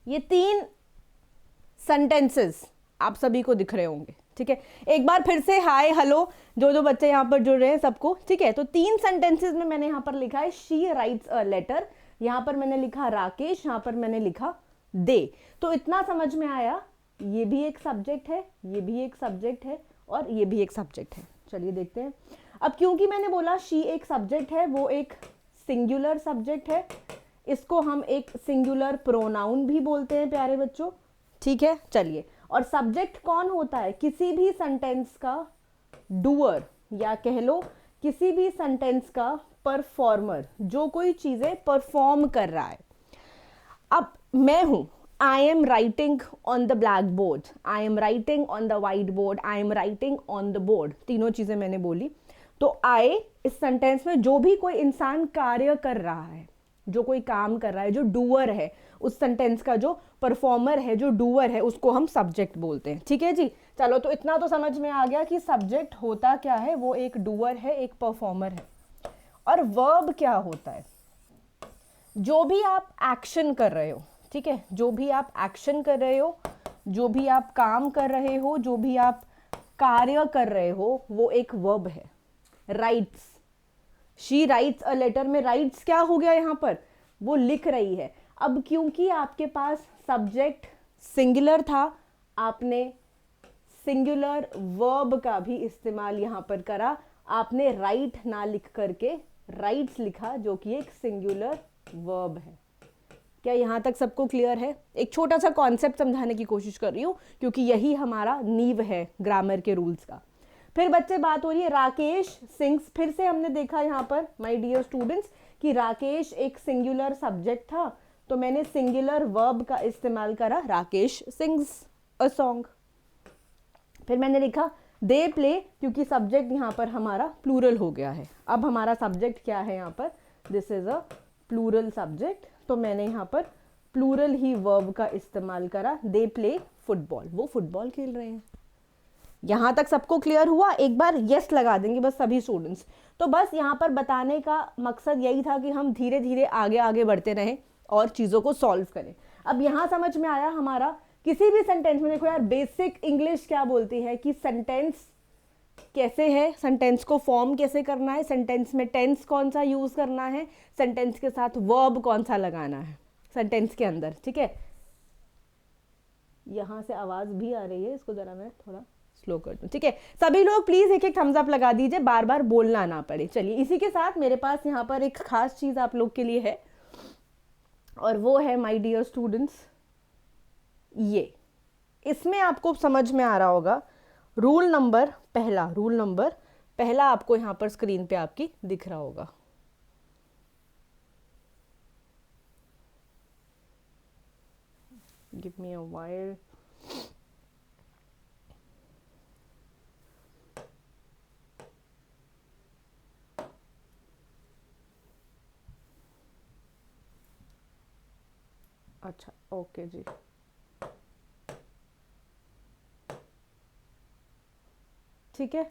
ये 3 सेंटेंसेस आप सभी को दिख रहे होंगे, ठीक है। एक बार फिर से हाय हेलो जो बच्चे यहाँ पर जुड़ रहे हैं सबको, ठीक है। तो 3 सेंटेंसेस में मैंने यहाँ पर लिखा है शी राइट्स अ लेटर, यहाँ पर मैंने लिखा राकेश, यहाँ पर मैंने लिखा दे। तो इतना समझ में आया, ये भी एक सब्जेक्ट है, ये भी एक सब्जेक्ट है और ये भी एक सब्जेक्ट है। चलिए देखते हैं। अब क्योंकि मैंने बोला शी एक सब्जेक्ट है, वो एक सिंगुलर सब्जेक्ट है, इसको हम एक सिंगुलर प्रोनाउन भी बोलते हैं प्यारे बच्चों, ठीक है। चलिए, और सब्जेक्ट कौन होता है? किसी भी सेंटेंस का डूअर, या कह लो किसी भी सेंटेंस का परफॉर्मर, जो कोई चीजें परफॉर्म कर रहा है। अब मैं हूं, I am writing on the black board, I am writing on the white board, I am writing on the board, तीनों चीजें मैंने बोली। तो आई इस सेंटेंस में जो भी कोई इंसान कार्य कर रहा है, जो कोई काम कर रहा है, जो डूअर है, उस सेंटेंस का जो परफॉर्मर है, जो डूअर है, उसको हम सब्जेक्ट बोलते हैं, ठीक है जी। चलो, तो इतना तो समझ में आ गया कि सब्जेक्ट होता क्या है, वो एक डूअर है, एक परफॉर्मर है। और वर्ब क्या होता है? जो भी आप एक्शन कर रहे हो, ठीक है, जो भी आप एक्शन कर रहे हो, जो भी आप काम कर रहे हो, जो भी आप कार्य कर रहे हो, वो एक वर्ब है। Writes, she writes a letter में राइट्स क्या हो गया यहाँ पर? वो लिख रही है। अब क्योंकि आपके पास सब्जेक्ट सिंगुलर था, आपने सिंगुलर वर्ब का भी इस्तेमाल यहाँ पर करा। आपने राइट ना लिख करके राइट्स लिखा, जो कि एक सिंगुलर वर्ब है। क्या यहाँ तक सबको क्लियर है? एक छोटा सा कॉन्सेप्ट समझाने की कोशिश कर रही हूँ, क्योंकि यही हमारा नींव है ग्रामर के रूल्स का। फिर बच्चे बात हो रही है राकेश सिंग्स। फिर से हमने देखा यहाँ पर माय डियर स्टूडेंट्स कि राकेश एक सिंगुलर सब्जेक्ट था, तो मैंने सिंगुलर वर्ब का इस्तेमाल करा, राकेश सिंग्स अ सॉन्ग। फिर मैंने लिखा दे प्ले, क्योंकि सब्जेक्ट यहाँ पर हमारा प्लूरल हो गया है। अब हमारा सब्जेक्ट क्या है यहाँ पर? This is a plural subject, तो मैंने यहाँ पर प्लूरल ही वर्ब का इस्तेमाल करा। दे प्ले फुटबॉल, वो फुटबॉल खेल रहे हैं। यहाँ तक सबको क्लियर हुआ? एक बार यस लगा देंगे बस सभी स्टूडेंट्स। तो बस यहाँ पर बताने का मकसद यही था कि हम धीरे धीरे आगे आगे बढ़ते रहें और चीज़ों को सॉल्व करें। अब यहाँ समझ में आया हमारा किसी भी सेंटेंस में। देखो यार, बेसिक इंग्लिश क्या बोलती है कि सेंटेंस कैसे है, सेंटेंस को फॉर्म कैसे करना है, सेंटेंस में टेंस कौन सा यूज करना है, सेंटेंस के साथ वर्ब कौन सा लगाना है सेंटेंस के अंदर, ठीक है। यहाँ से आवाज भी आ रही है, इसको जरा मैं थोड़ा स्लो कर दूं, ठीक है। सभी लोग प्लीज एक एक थम्स अप लगा दीजिए, बार बार बोलना ना पड़े। चलिए, इसी के साथ मेरे पास यहाँ पर एक खास चीज आप लोग के लिए है, और वो है माय डियर स्टूडेंट्स, ये इसमें आपको समझ में आ रहा होगा रूल नंबर पहला आपको यहाँ पर स्क्रीन पे आपकी दिख रहा होगा। Give me a while. अच्छा, ओके जी, ठीक है,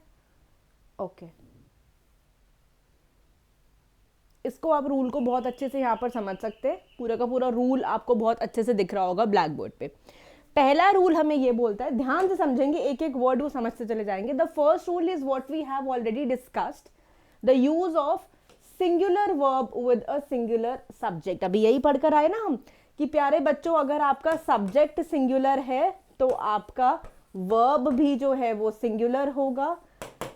ओके। इसको आप रूल को बहुत अच्छे से यहाँ पर समझ सकते हैं। पूरा का पूरा रूल आपको बहुत अच्छे से दिख रहा होगा ब्लैक बोर्ड पे। पहला रूल हमें ये बोलता है, ध्यान से समझेंगे, एक एक वर्ड वो समझते चले जाएंगे। The first rule is what we have already discussed, the use of singular verb with a singular subject. अभी यही पढ़कर आए ना हम कि प्यारे बच्चों, अगर आपका सब्जेक्ट सिंगुलर है तो आपका वर्ब भी जो है वो सिंगुलर होगा।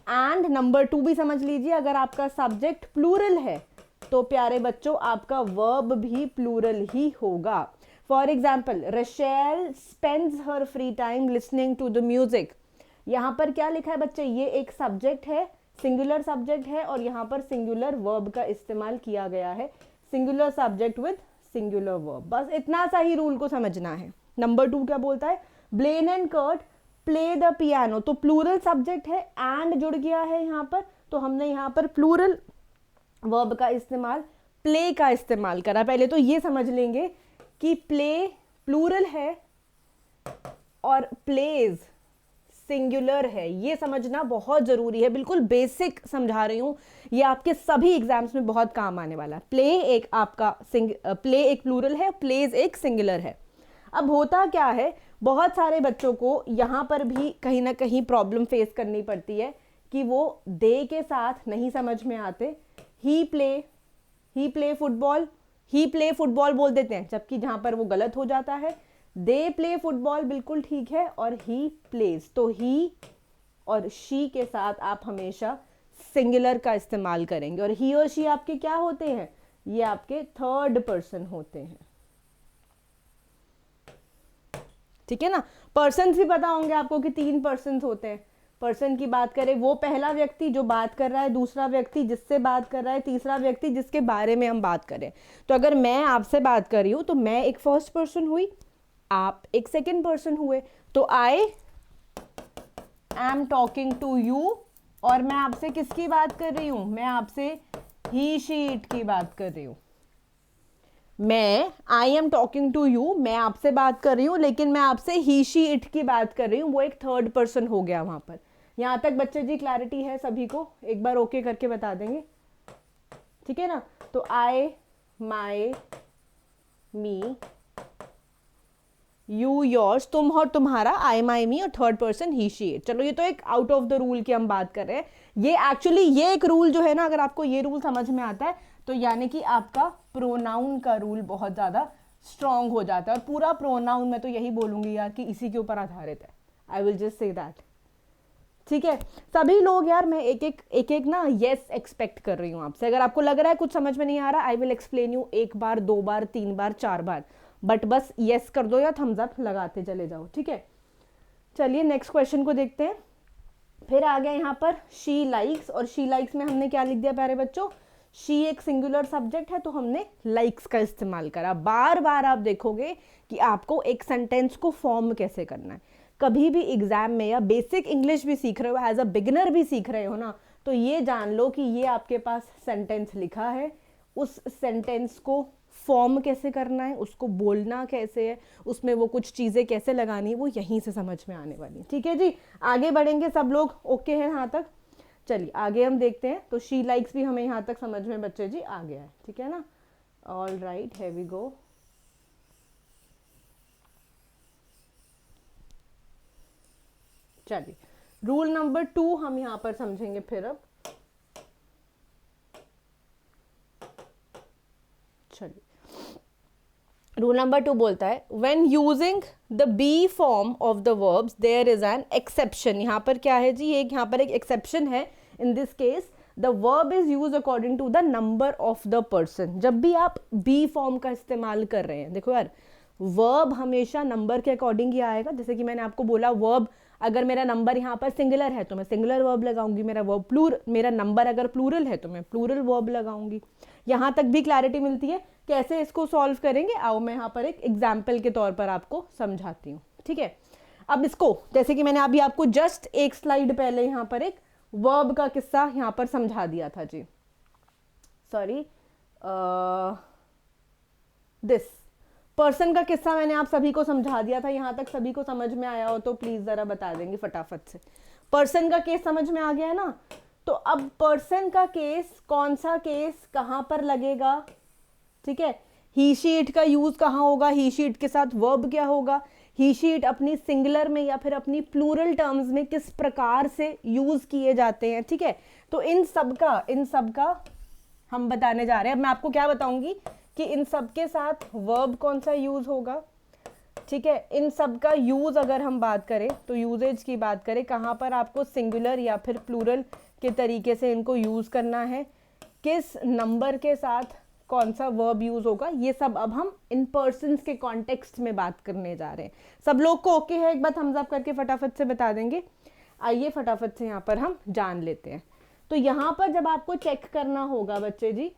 एंड नंबर 2 भी समझ लीजिए, अगर आपका सब्जेक्ट प्लूरल है तो प्यारे बच्चों आपका वर्ब भी प्लूरल ही होगा। For example, Rachel spends her free time listening to the music. यहाँ पर क्या लिखा है बच्चे? ये एक सब्जेक्ट है, सिंगुलर सब्जेक्ट है, और यहाँ पर सिंगुलर वर्ब का इस्तेमाल किया गया है। Singular subject with singular verb, बस इतना सा ही रूल को समझना है। नंबर 2 क्या बोलता है? Blaine and Kurt play the piano, तो प्लूरल सब्जेक्ट है, एंड जुड़ गया है यहाँ पर, तो हमने यहाँ पर प्लूरल वर्ब का इस्तेमाल, प्ले का इस्तेमाल करा। पहले तो ये समझ लेंगे कि प्ले प्लूरल है और प्लेज सिंगुलर है, ये समझना बहुत जरूरी है। बिल्कुल बेसिक समझा रही हूँ, ये आपके सभी एग्जाम्स में बहुत काम आने वाला है। प्ले एक आपका प्ले एक प्लूरल है, प्लेज एक सिंगुलर है। अब होता क्या है, बहुत सारे बच्चों को यहाँ पर भी कहीं ना कहीं प्रॉब्लम फेस करनी पड़ती है कि वो दे के साथ नहीं समझ में आते। ही प्ले फुटबॉल, ही प्ले फुटबॉल बोल देते हैं, जबकि जहाँ पर वो गलत हो जाता है। दे प्ले फुटबॉल बिल्कुल ठीक है, और ही प्लेज, तो ही और शी के साथ आप हमेशा सिंगुलर का इस्तेमाल करेंगे। और ही और शी आपके क्या होते हैं, ये आपके थर्ड पर्सन होते हैं, ठीक है ना। पर्सन भी पता होंगे आपको कि 3 पर्सन होते हैं। पर्सन की बात करें, वो पहला व्यक्ति जो बात कर रहा है, दूसरा व्यक्ति जिससे बात कर रहा है, तीसरा व्यक्ति जिसके बारे में हम बात करें। तो अगर मैं आपसे बात कर रही हूं तो मैं एक फर्स्ट पर्सन हुई, आप एक सेकंड पर्सन हुए। तो I am talking to you, और मैं आपसे किसकी बात कर रही हूं, मैं आपसे ही शी इट की बात कर रही हूं। मैं I am talking to you, मैं आपसे बात कर रही हूं, लेकिन मैं आपसे ही शी इट की बात कर रही हूं, वो एक थर्ड पर्सन हो गया वहां पर। यहां तक बच्चे जी क्लैरिटी है सभी को, एक बार ओके करके बता देंगे, ठीक है ना। तो आई, माई, मी, यू, योर्स, तुम और तुम्हारा, आई, माई, मी, और third person he she it. चलो ये तो एक आउट ऑफ द रूल की हम बात कर रहे हैं। ये एक्चुअली ये एक रूल जो है ना, अगर आपको ये रूल समझ में आता है तो यानी कि आपका प्रोनाउन का रूल बहुत ज्यादा स्ट्रांग हो जाता है। और पूरा प्रोनाउन मैं तो यही बोलूंगी यार कि इसी के ऊपर आधारित है। I will just say that, ठीक है। सभी लोग यार, मैं एक ना यस एक्सपेक्ट कर रही हूँ आपसे। अगर आपको लग रहा है कुछ समझ में नहीं आ रहा, I will explain you 1 bar 2 bar 3 bar 4 bar, but बस यस कर दो या थम्स अप लगाते चले जाओ, ठीक है। चलिए नेक्स्ट क्वेश्चन को देखते हैं। फिर आ गया यहाँ पर शी लाइक्स, और शी लाइक्स में हमने क्या लिख दिया प्यारे बच्चों, शी एक सिंगुलर सब्जेक्ट है तो हमने लाइक्स का इस्तेमाल करा। बार बार आप देखोगे कि आपको एक सेंटेंस को फॉर्म कैसे करना है। कभी भी एग्जाम में या बेसिक इंग्लिश भी सीख रहे हो, एज अ बिगिनर भी सीख रहे हो ना, तो ये जान लो कि ये आपके पास सेंटेंस लिखा है, उस सेंटेंस को फॉर्म कैसे करना है, उसको बोलना कैसे है, उसमें वो कुछ चीज़ें कैसे लगानी है, वो यहीं से समझ में आने वाली है, ठीक है जी। आगे बढ़ेंगे, सब लोग ओके हैं यहाँ तक। चलिए आगे हम देखते हैं। तो शी लाइक्स भी हमें यहाँ तक समझ में बच्चे जी आ गया है, ठीक है ना। All right, here we go. चलिए रूल नंबर 2 हम यहाँ पर समझेंगे फिर अब। चलिए रूल नंबर 2 बोलता है when using the be form of the verbs there is an exception. यहाँ पर क्या है जी, एक यहाँ पर एक एक्सेप्शन है। In this case the verb is use according to the number of the person. जब भी आप बी फॉर्म का इस्तेमाल कर रहे हैं, देखो यार वर्ब हमेशा नंबर के अकॉर्डिंग ही आएगा। जैसे कि मैंने आपको बोला, वर्ब अगर मेरा नंबर यहाँ पर सिंगुलर है तो मैं सिंगुलर वर्ब लगाऊंगी, मेरा नंबर अगर प्लूरल है तो मैं प्लूरल वर्ब लगाऊंगी। यहाँ तक भी क्लैरिटी मिलती है। कैसे इसको सॉल्व करेंगे, आओ मैं यहाँ पर एक एग्जाम्पल के तौर पर आपको समझाती हूँ, ठीक है। अब इसको, जैसे कि मैंने अभी आपको जस्ट एक स्लाइड पहले यहाँ पर एक वर्ब का किस्सा यहाँ पर समझा दिया था जी, सॉरी दिस पर्सन का किस्सा मैंने आप सभी को समझा दिया था। यहाँ तक सभी को समझ में आया हो तो प्लीज जरा बता देंगे फटाफट से। पर्सन का केस समझ में आ गया है ना। तो अब पर्सन का केस, कौन सा केस कहाँ पर लगेगा, ठीक है। ही शीट का यूज कहाँ होगा, ही शीट के साथ वर्ब क्या होगा, ही शीट अपनी सिंगुलर में या फिर अपनी प्लूरल टर्म्स में किस प्रकार से यूज किए जाते हैं, ठीक है। तो इन सब का हम बताने जा रहे हैं। अब मैं आपको क्या बताऊंगी कि इन सब के साथ वर्ब कौन सा यूज होगा, ठीक है। इन सब का यूज अगर हम बात करें तो यूजेज की बात करें, कहाँ पर आपको सिंगुलर या फिर प्लूरल के तरीके से इनको यूज करना है, किस नंबर के साथ कौन सा वर्ब यूज होगा, ये सब अब हम इन पर्सन्स के कॉन्टेक्स्ट में बात करने जा रहे हैं। सब लोग को ओके है, एक बात थम्स अप करके फटाफट से बता देंगे। आइए फटाफट से यहाँ पर हम जान लेते हैं। तो यहाँ पर जब आपको चेक करना होगा बच्चे जी,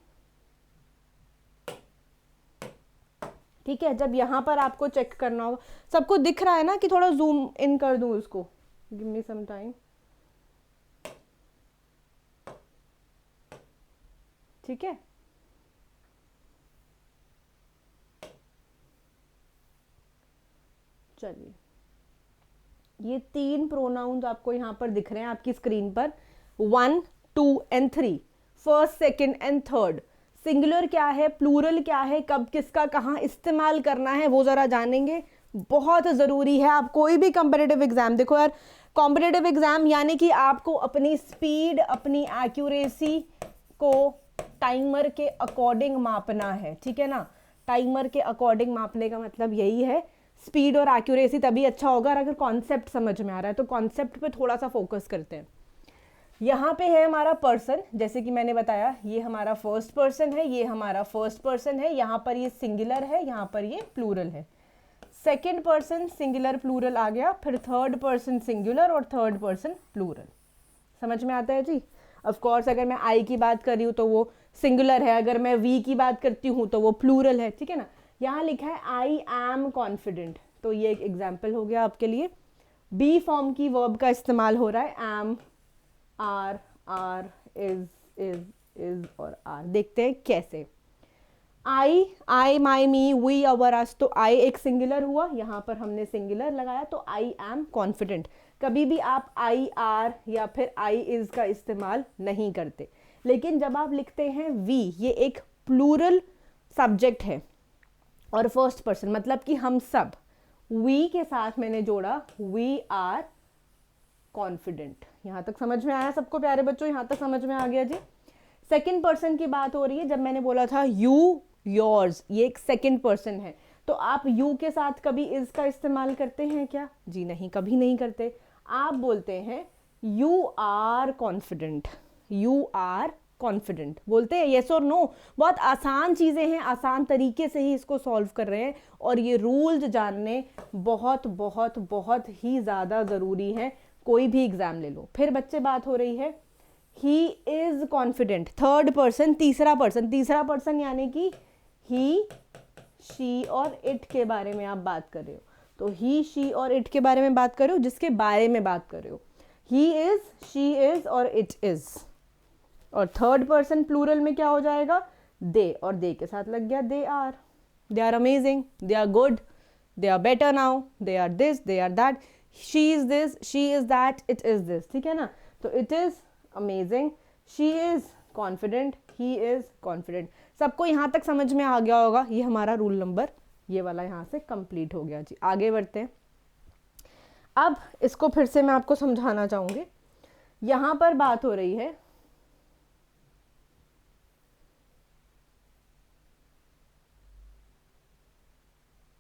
ठीक है, जब यहाँ पर आपको चेक करना होगा, सबको दिख रहा है ना कि थोड़ा जूम इन कर दूं इसको, गिव मी सम टाइम, ठीक है। चलिए ये 3 प्रोनाउंस आपको यहाँ पर दिख रहे हैं आपकी स्क्रीन पर, 1, 2 and 3, first, second and third. Singular क्या है, प्लूरल क्या है, कब किसका कहाँ इस्तेमाल करना है वो जरा जानेंगे। बहुत ज़रूरी है। आप कोई भी कॉम्पिटिटिव एग्ज़ाम देखो यार, कॉम्पिटिटिव एग्ज़ाम यानी कि आपको अपनी स्पीड, अपनी एक्यूरेसी को टाइमर के अकॉर्डिंग मापना है, ठीक है ना। टाइमर के अकॉर्डिंग मापने का मतलब यही है। स्पीड और एक्यूरेसी तभी अच्छा होगा अगर कॉन्सेप्ट समझ में आ रहा है। तो कॉन्सेप्ट पे थोड़ा सा फोकस करते हैं। यहाँ पे है हमारा पर्सन, जैसे कि मैंने बताया ये हमारा फर्स्ट पर्सन है, ये हमारा फर्स्ट पर्सन है, यहाँ पर ये सिंगुलर है, यहाँ पर ये प्लूरल है। सेकेंड पर्सन सिंगुलर प्लूरल आ गया, फिर थर्ड पर्सन सिंगुलर और थर्ड पर्सन प्लूरल। समझ में आता है जी। ऑफ कोर्स अगर मैं आई की बात कर रही हूँ तो वो सिंगुलर है, अगर मैं वी की बात करती हूँ तो वो प्लूरल है, ठीक है ना। यहाँ लिखा है आई एम कॉन्फिडेंट, तो ये एक एग्जाम्पल हो गया आपके लिए। बी फॉर्म की वर्ब का इस्तेमाल हो रहा है, एम, आर, इज और आर। देखते हैं कैसे। आई, माई, मी, वी, अवर, अस, तो आई एक सिंगुलर हुआ, यहाँ पर हमने सिंगुलर लगाया तो आई एम कॉन्फिडेंट। कभी भी आप आई आर या फिर आई इज का इस्तेमाल नहीं करते। लेकिन जब आप लिखते हैं वी, ये एक प्लूरल सब्जेक्ट है और फर्स्ट पर्सन मतलब कि हम सब, वी के साथ मैंने जोड़ा वी आर कॉन्फिडेंट। यहां तक समझ में आया सबको प्यारे बच्चों? यहां तक समझ में आ गया जी। सेकंड पर्सन की बात हो रही है। जब मैंने बोला था यू, योर्स, ये एक सेकंड पर्सन है, तो आप यू के साथ कभी इज का इस्तेमाल करते हैं क्या? जी नहीं, कभी नहीं करते। आप बोलते हैं you are confident, you are confident बोलते हैं। येस और नो, बहुत आसान चीज़ें हैं, आसान तरीके से ही इसको सॉल्व कर रहे हैं और ये रूल्स जानने बहुत बहुत बहुत ही ज़्यादा ज़रूरी है। कोई भी एग्जाम ले लो। फिर बच्चे बात हो रही है ही इज कॉन्फिडेंट, थर्ड पर्सन, तीसरा पर्सन यानी कि ही, शी और इट के बारे में आप बात कर रहे हो। तो ही, शी और इट के बारे में बात कर रहे हो, जिसके बारे में बात कर रहे हो। ही इज, शी इज और इट इज। और थर्ड पर्सन प्लूरल में क्या हो जाएगा? दे, और दे के साथ लग गया they are. They are amazing, they are good, they are better now, they are this, they are that, she is this, she is that, it is this, ठीक है ना। तो it is amazing, she is confident, he is confident. सबको यहाँ तक समझ में आ गया होगा। ये हमारा रूल नंबर ये वाला यहाँ से कंप्लीट हो गया जी। आगे बढ़ते हैं। अब इसको फिर से मैं आपको समझाना चाहूंगी। यहाँ पर बात हो रही है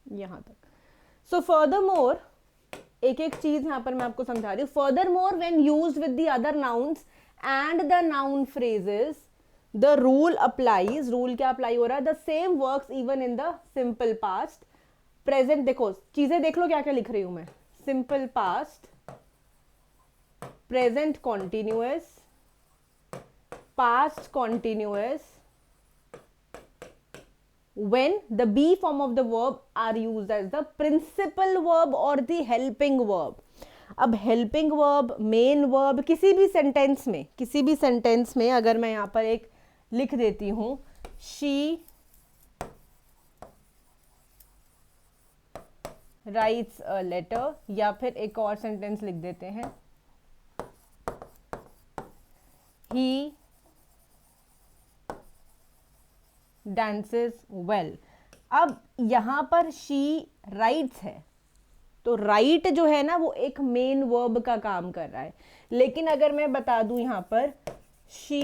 यहाँ तक। सो फर्दरमोर, एक एक चीज यहाँ पर मैं आपको समझा रही हूँ। Furthermore when used with the other nouns and the noun phrases the rule applies. Rule क्या अप्लाई हो रहा है? The same works even in the simple past, present. देखो चीजें देख लो क्या क्या लिख रही हूं मैं। Simple past, present continuous, past continuous, when the be form of the verb are used as the principal verb or the helping verb। अब helping verb, main verb, किसी भी सेंटेंस में अगर मैं यहाँ पर एक लिख देती हूँ she writes a letter, या फिर एक और सेंटेंस लिख देते हैं he dances well। अब यहाँ पर she writes है, तो write जो है ना वो एक मेन वर्ब का काम कर रहा है। लेकिन अगर मैं बता दूं यहाँ पर she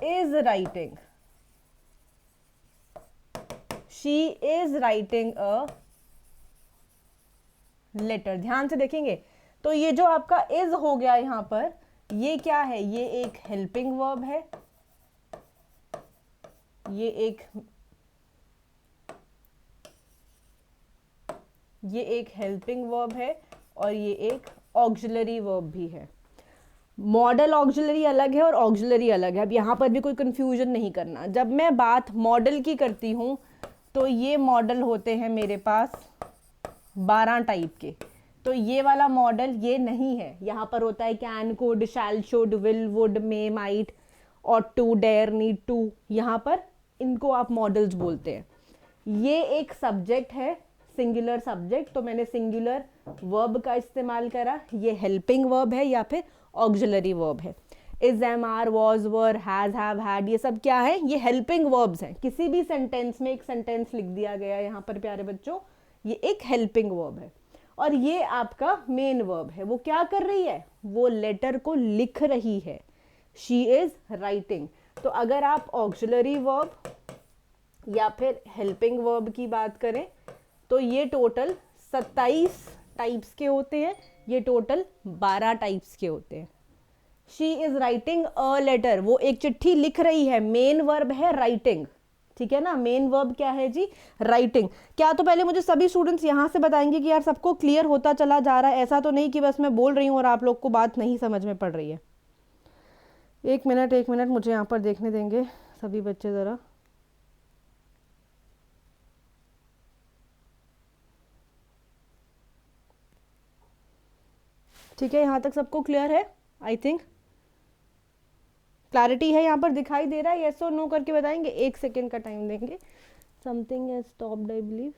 is writing, she is writing a letter, ध्यान से देखेंगे तो ये जो आपका is हो गया यहाँ पर, ये क्या है? ये एक हेल्पिंग वर्ब है, ये एक हेल्पिंग वर्ब है और ये एक ऑक्सिलरी वर्ब भी है। मॉडल ऑक्सिलरी अलग है और ऑक्सिलरी अलग है। अब यहाँ पर भी कोई कंफ्यूजन नहीं करना। जब मैं बात मॉडल की करती हूँ तो ये मॉडल होते हैं मेरे पास 12 टाइप के। तो ये वाला मॉडल ये नहीं है। यहाँ पर होता है can, could, shall, should, will, would, may, might, ought to, dare, need to. यहाँ पर इनको आप मॉडल्स बोलते हैं। ये एक सब्जेक्ट है, सिंगुलर सब्जेक्ट, तो मैंने सिंगुलर वर्ब का इस्तेमाल करा। ये हेल्पिंग वर्ब है या फिर ऑक्सिलरी वर्ब है। Is, am, are, was, were, has, have, had, ये सब क्या है? ये हेल्पिंग वर्ब्स हैं। किसी भी सेंटेंस में एक सेंटेंस लिख दिया गया यहाँ पर प्यारे बच्चों, ये एक हेल्पिंग वर्ब है, और ये आपका मेन वर्ब है। वो क्या कर रही है, वो लेटर को लिख रही है, शी इज राइटिंग। तो अगर आप ऑक्सिलरी वर्ब या फिर हेल्पिंग वर्ब की बात करें तो ये टोटल 27 टाइप्स के होते हैं, ये टोटल 12 टाइप्स के होते हैं। She is writing a letter, वो एक चिट्ठी लिख रही है, मेन वर्ब है राइटिंग, ठीक है ना। मेन वर्ब क्या है जी, राइटिंग। क्या तो पहले मुझे सभी स्टूडेंट्स यहां से बताएंगे कि यार सबको क्लियर होता चला जा रहा है, ऐसा तो नहीं कि बस मैं बोल रही हूं और आप लोग को बात नहीं समझ में पड़ रही है। एक मिनट मुझे यहाँ पर देखने देंगे सभी बच्चे ज़रा। ठीक है, यहाँ तक सबको क्लियर है? आई थिंक क्लैरिटी है, यहाँ पर दिखाई दे रहा है? येस और नो करके बताएंगे, 1 सेकेंड का टाइम देंगे। Something has stopped I believe.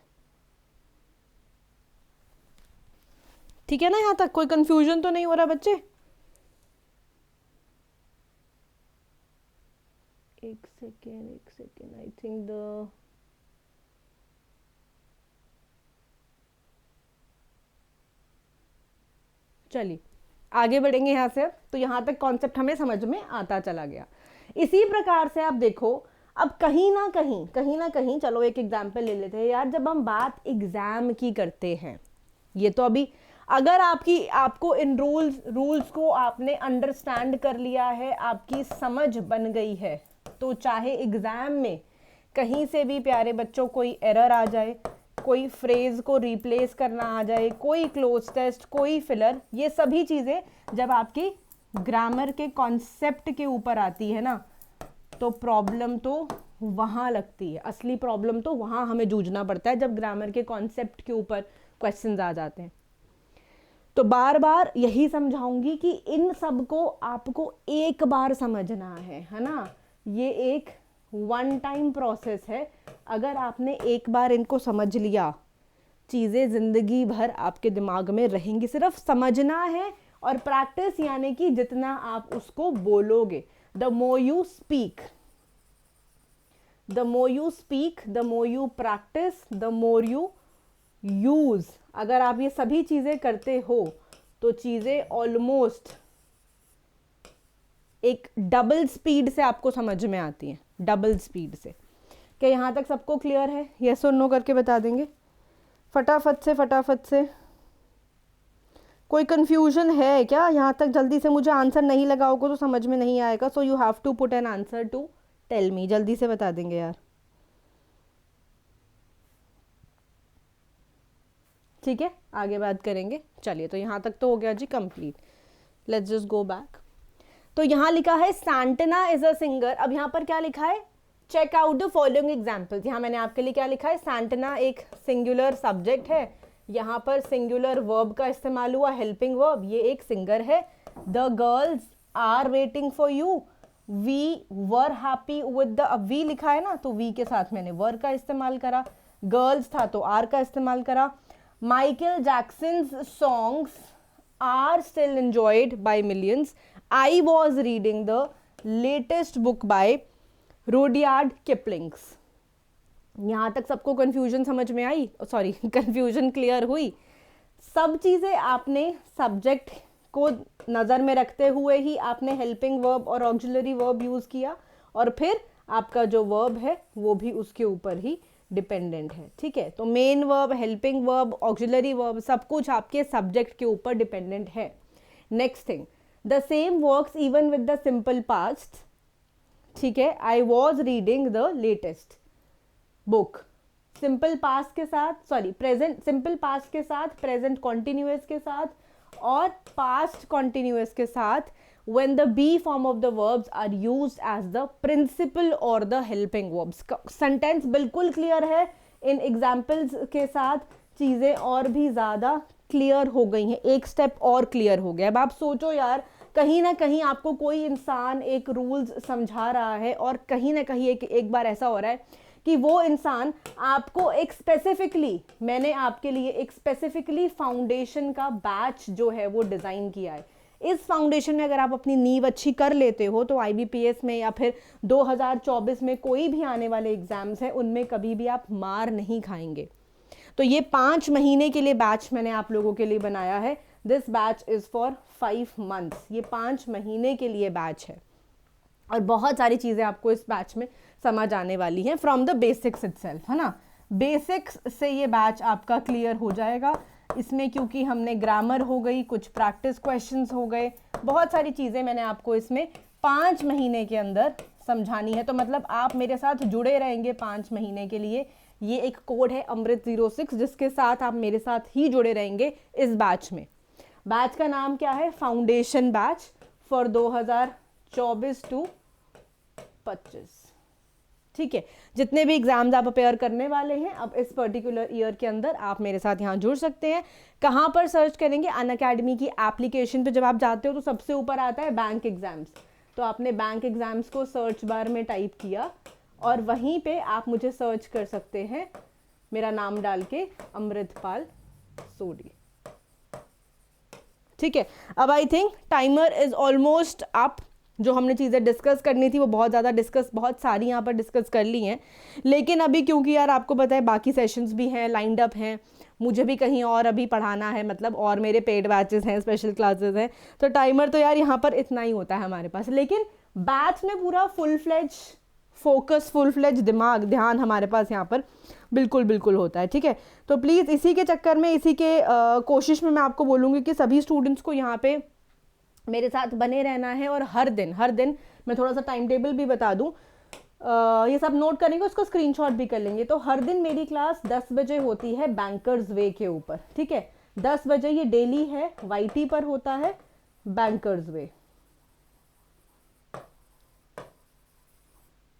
ठीक है ना, यहाँ तक कोई कंफ्यूजन तो नहीं हो रहा बच्चे? एक सेकेंड आई थिंक द चलिए आगे बढ़ेंगे यहाँ से। तो यहाँ तक कॉन्सेप्ट हमें समझ में आता चला गया। इसी प्रकार से आप देखो, अब कहीं ना कहीं चलो एक एग्जाम्पल ले लेते हैं यार। जब हम बात एग्जाम की करते हैं, ये तो अभी अगर आपको इन रूल्स को आपने अंडरस्टैंड कर लिया है, आपकी समझ बन गई है, तो चाहे एग्जाम में कहीं से भी प्यारे बच्चों कोई एरर आ जाए, कोई फ्रेज को रिप्लेस करना आ जाए, कोई क्लोज टेस्ट, कोई फिलर, ये सभी चीज़ें जब आपकी ग्रामर के कॉन्सेप्ट के ऊपर आती है ना, तो प्रॉब्लम तो वहाँ लगती है। असली प्रॉब्लम तो वहाँ हमें जूझना पड़ता है जब ग्रामर के कॉन्सेप्ट के ऊपर क्वेश्चंस आ जाते हैं। तो बार बार यही समझाऊंगी कि इन सब को आपको एक बार समझना है ना। ये एक वन टाइम प्रोसेस है। अगर आपने एक बार इनको समझ लिया, चीज़ें ज़िंदगी भर आपके दिमाग में रहेंगी। सिर्फ समझना है और प्रैक्टिस, यानी कि जितना आप उसको बोलोगे, the more you speak, the more you speak, the more you practice, the more you use. अगर आप ये सभी चीज़ें करते हो तो चीज़ें ऑलमोस्ट एक डबल स्पीड से आपको समझ में आती हैं, डबल स्पीड से। क्या यहाँ तक सबको क्लियर है? यस और नो करके बता देंगे फटाफट से। कोई कंफ्यूजन है क्या यहाँ तक? जल्दी से, मुझे आंसर नहीं लगा होगा तो समझ में नहीं आएगा। So you have to put an answer to tell me. जल्दी से बता देंगे यार। ठीक है, आगे बात करेंगे। चलिए, तो यहाँ तक तो हो गया जी complete. Let's just go back. तो यहाँ लिखा है सांटना इज अ सिंगर। अब यहाँ पर क्या लिखा है? Check out the following examples. यहाँ मैंने आपके लिए क्या लिखा है? सांटना एक सिंगुलर सब्जेक्ट है, यहाँ पर सिंगुलर वर्ब का इस्तेमाल हुआ, हेल्पिंग वर्ब। ये एक सिंगर है। The girls are waiting for you, we were happy with the, अब वी लिखा है ना, तो वी के साथ मैंने वर का इस्तेमाल करा। गर्ल्स था तो आर का इस्तेमाल करा। Michael Jackson's songs are still enjoyed by millions. I was reading the latest book by Rudyard Kipling। यहाँ तक सबको कंफ्यूजन समझ में आई? सॉरी, कंफ्यूजन क्लियर हुई? सब चीज़ें आपने सब्जेक्ट को नज़र में रखते हुए ही आपने हेल्पिंग वर्ब और ऑक्सिलरी वर्ब यूज़ किया, और फिर आपका जो वर्ब है वो भी उसके ऊपर ही डिपेंडेंट है। ठीक है, तो main verb, helping verb, auxiliary verb, सब कुछ आपके सब्जेक्ट के ऊपर डिपेंडेंट है। Next thing, The same works even with the simple past। ठीक है, I was reading the latest book। Simple past के साथ, सॉरी प्रेजेंट, सिंपल पास्ट के साथ, प्रेजेंट कॉन्टिन्यूअस के साथ, और पास्ट कॉन्टिन्यूअस के साथ when the be form of the verbs are used as the principal or the helping verbs। Sentence बिल्कुल क्लियर है। इन एग्जाम्पल्स के साथ चीज़ें और भी ज़्यादा क्लियर हो गई हैं, एक स्टेप और क्लियर हो गया। अब आप सोचो यार, कहीं ना कहीं आपको कोई इंसान एक रूल्स समझा रहा है, और कहीं ना कहीं एक बार ऐसा हो रहा है कि वो इंसान आपको एक स्पेसिफिकली, मैंने आपके लिए एक स्पेसिफिकली फाउंडेशन का बैच जो है वो डिज़ाइन किया है। इस फाउंडेशन में अगर आप अपनी नींव अच्छी कर लेते हो तो IBPS में या फिर 2024 में कोई भी आने वाले एग्जाम्स हैं उनमें कभी भी आप मार नहीं खाएंगे। तो ये 5 महीने के लिए बैच मैंने आप लोगों के लिए बनाया है। This batch is for 5 months, ये 5 महीने के लिए बैच है और बहुत सारी चीज़ें आपको इस बैच में समझ आने वाली हैं फ्रॉम द बेसिक्स इटसेल्फ, है ना। बेसिक्स से ये बैच आपका क्लियर हो जाएगा इसमें, क्योंकि हमने ग्रामर हो गई, कुछ प्रैक्टिस क्वेश्चंस हो गए, बहुत सारी चीज़ें मैंने आपको इसमें 5 महीने के अंदर समझानी है। तो मतलब आप मेरे साथ जुड़े रहेंगे 5 महीने के लिए। ये एक कोड है अमृत 06 जिसके साथ आप मेरे साथ ही जुड़े रहेंगे इस बैच में। बैच का नाम क्या है? Foundation batch for 2024 to 25। ठीक है, जितने भी एग्जाम्स आप अपेयर करने वाले हैं अब इस पर्टिकुलर ईयर के अंदर आप मेरे साथ यहाँ जुड़ सकते हैं। कहाँ पर सर्च करेंगे? अनअकैडमी की एप्लीकेशन पे जब आप जाते हो तो सबसे ऊपर आता है बैंक एग्जाम्स, तो आपने बैंक एग्जाम्स को सर्च बार में टाइप किया और वहीं पे आप मुझे सर्च कर सकते हैं मेरा नाम डाल के, अमृतपाल सोडी। ठीक है, अब I think timer is almost up. जो हमने चीज़ें डिस्कस करनी थी वो बहुत सारी यहाँ पर डिस्कस कर ली हैं, लेकिन अभी क्योंकि यार आपको पता है बाकी सेशंस भी हैं, लाइंड अप हैं, मुझे भी कहीं और अभी पढ़ाना है, मतलब और मेरे पेड बैचेस हैं, स्पेशल क्लासेस हैं, तो टाइमर तो यार यहाँ पर इतना ही होता है हमारे पास। लेकिन बैच में पूरा full fledge focus, full fledge ध्यान हमारे पास यहाँ पर बिल्कुल होता है। ठीक है, तो प्लीज़ इसी के चक्कर में, इसी के कोशिश में मैं आपको बोलूँगी कि सभी स्टूडेंट्स को यहाँ पे मेरे साथ बने रहना है और हर दिन मैं थोड़ा सा टाइम टेबल भी बता दूं, ये सब नोट करेंगे, उसको स्क्रीनशॉट भी कर लेंगे। तो हर दिन मेरी क्लास 10 बजे होती है बैंकर्स वे के ऊपर। ठीक है, 10 बजे ये डेली है, YT पर होता है बैंकर्स वे।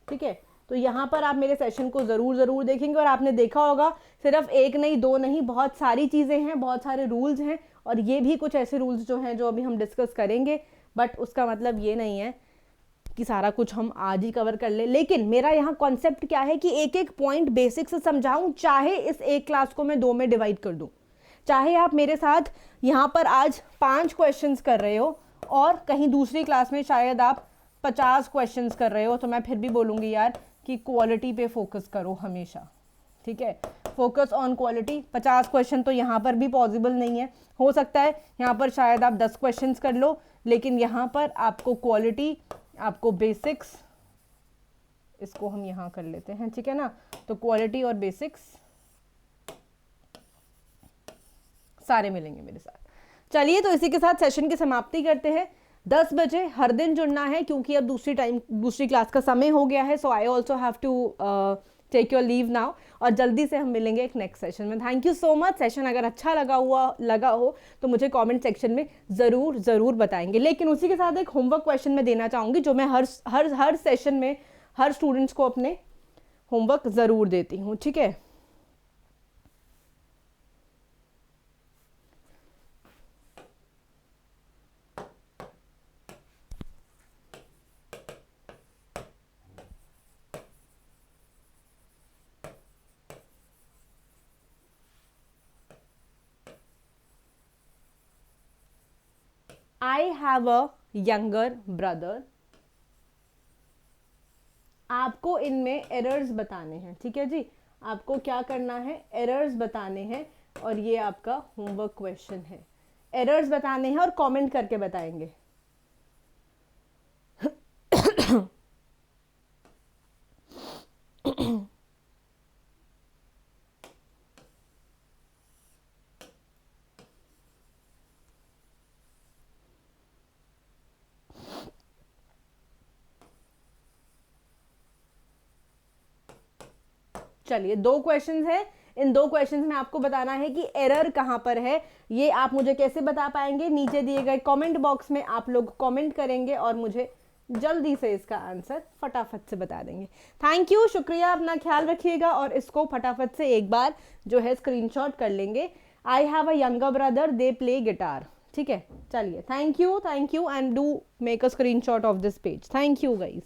ठीक है, तो यहाँ पर आप मेरे सेशन को ज़रूर देखेंगे और आपने देखा होगा सिर्फ एक नहीं, दो नहीं, बहुत सारी चीज़ें हैं, बहुत सारे रूल्स हैं और ये भी कुछ ऐसे रूल्स जो हैं जो अभी हम डिस्कस करेंगे, बट उसका मतलब ये नहीं है कि सारा कुछ हम आज ही कवर कर ले। लेकिन मेरा यहाँ कॉन्सेप्ट क्या है कि एक एक पॉइंट बेसिक से समझाऊं, चाहे इस एक क्लास को मैं 2 में डिवाइड कर दूं, चाहे आप मेरे साथ यहाँ पर आज 5 क्वेश्चंस कर रहे हो और कहीं दूसरी क्लास में शायद आप 50 क्वेश्चंस कर रहे हो, तो मैं फिर भी बोलूँगी यार कि क्वालिटी पे फोकस करो हमेशा। ठीक है, फोकस ऑन क्वालिटी। 50 क्वेश्चन तो यहाँ पर भी पॉसिबल नहीं है, हो सकता है यहाँ पर शायद आप 10 क्वेश्चंस कर लो, लेकिन यहाँ पर आपको क्वालिटी, आपको बेसिक्स, इसको हम यहाँ कर लेते हैं, ठीक है ना, तो क्वालिटी और बेसिक्स सारे मिलेंगे मेरे साथ। चलिए, तो इसी के साथ सेशन की समाप्ति करते हैं। 10 बजे हर दिन जुड़ना है क्योंकि अब दूसरी क्लास का समय हो गया है, so I also have to take your leave now और जल्दी से हम मिलेंगे एक नेक्स्ट सेशन में। Thank you so much. Session अगर अच्छा लगा हो तो मुझे कमेंट सेक्शन में ज़रूर बताएंगे। लेकिन उसी के साथ एक होमवर्क क्वेश्चन मैं देना चाहूँगी जो मैं हर सेशन में हर स्टूडेंट्स को अपने होमवर्क ज़रूर देती हूँ। ठीक है, I have a younger brother. आपको इनमें एरर्स बताने हैं। ठीक है जी, आपको क्या करना है, एरर्स बताने हैं और ये आपका होमवर्क क्वेश्चन है। एरर्स बताने हैं और कमेंट करके बताएंगे। चलिए, 2 क्वेश्चंस हैं। इन 2 क्वेश्चंस में आपको बताना है कि एरर कहाँ पर है। ये आप मुझे कैसे बता पाएंगे? नीचे दिए गए कमेंट बॉक्स में आप लोग कमेंट करेंगे और मुझे जल्दी से इसका आंसर फटाफट से बता देंगे। थैंक यू, शुक्रिया, अपना ख्याल रखिएगा और इसको फटाफट से एक बार जो है स्क्रीनशॉट कर लेंगे। I have a younger brother, they play guitar. ठीक है, चलिए, thank you and do make a screenshot of this page. Thank you guys.